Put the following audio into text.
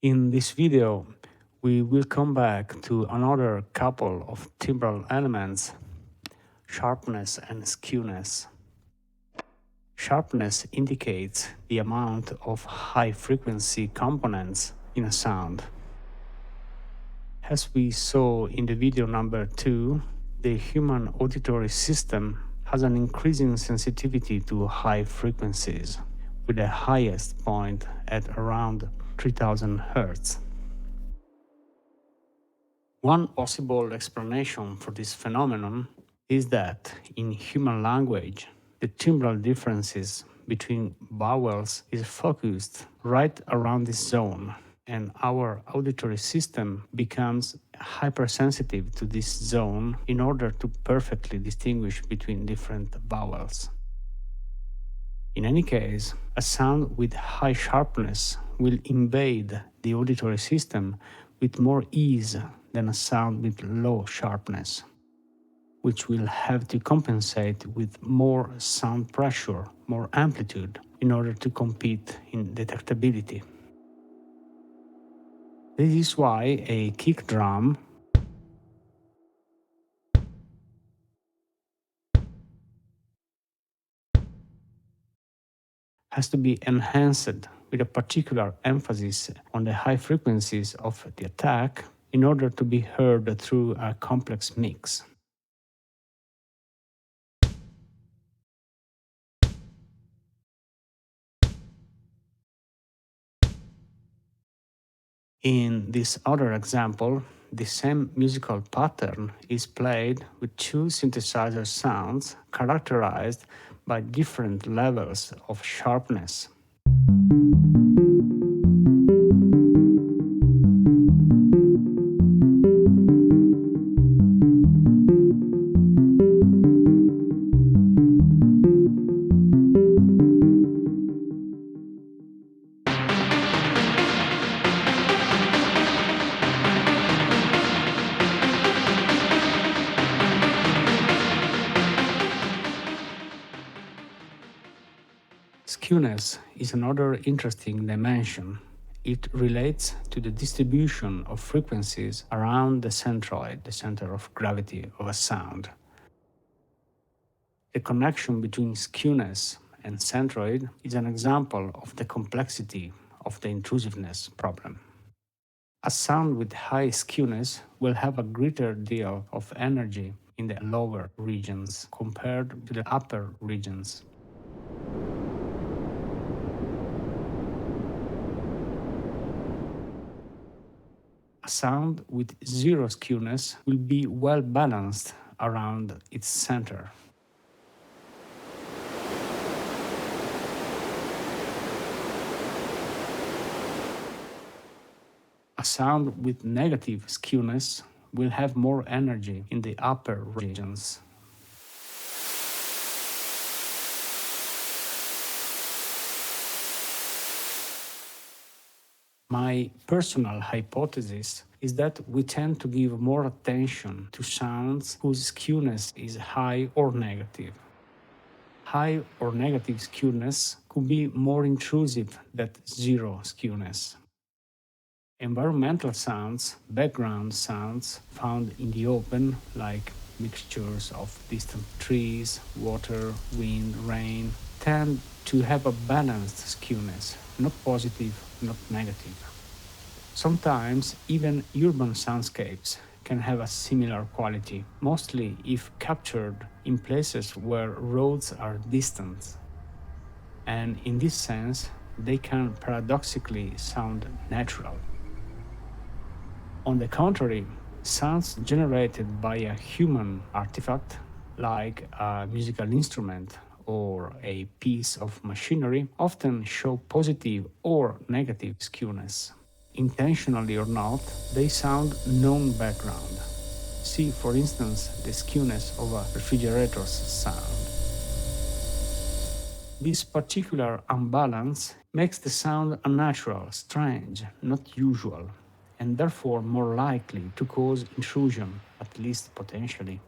In this video, we will come back to another couple of timbral elements, sharpness and skewness. Sharpness indicates the amount of high-frequency components in a sound. As we saw in the video number 2, the human auditory system has an increasing sensitivity to high frequencies, with the highest point at around 3000 Hz. One possible explanation for this phenomenon is that in human language, the timbral differences between vowels is focused right around this zone, and our auditory system becomes hypersensitive to this zone in order to perfectly distinguish between different vowels. In any case, a sound with high sharpness will invade the auditory system with more ease than a sound with low sharpness, which will have to compensate with more sound pressure, more amplitude, in order to compete in detectability. This is why a kick drum has to be enhanced with a particular emphasis on the high frequencies of the attack in order to be heard through a complex mix. In this other example, the same musical pattern is played with two synthesizer sounds characterized by different levels of sharpness. Skewness is another interesting dimension. It relates to the distribution of frequencies around the centroid, the center of gravity of a sound. The connection between skewness and centroid is an example of the complexity of the intrusiveness problem. A sound with high skewness will have a greater deal of energy in the lower regions compared to the upper regions. A sound with zero skewness will be well balanced around its center. A sound with negative skewness will have more energy in the upper regions. My personal hypothesis is that we tend to give more attention to sounds whose skewness is high or negative. High or negative skewness could be more intrusive than zero skewness. Environmental sounds, background sounds found in the open, like mixtures of distant trees, water, wind, rain, tend to have a balanced skewness, not positive, not negative. Sometimes even urban soundscapes can have a similar quality, mostly if captured in places where roads are distant. And in this sense, they can paradoxically sound natural. On the contrary, sounds generated by a human artifact, like a musical instrument or a piece of machinery, often show positive or negative skewness. Intentionally or not, they sound non-background. See, for instance, the skewness of a refrigerator's sound. This particular unbalance makes the sound unnatural, strange, not usual, and therefore more likely to cause intrusion, at least potentially.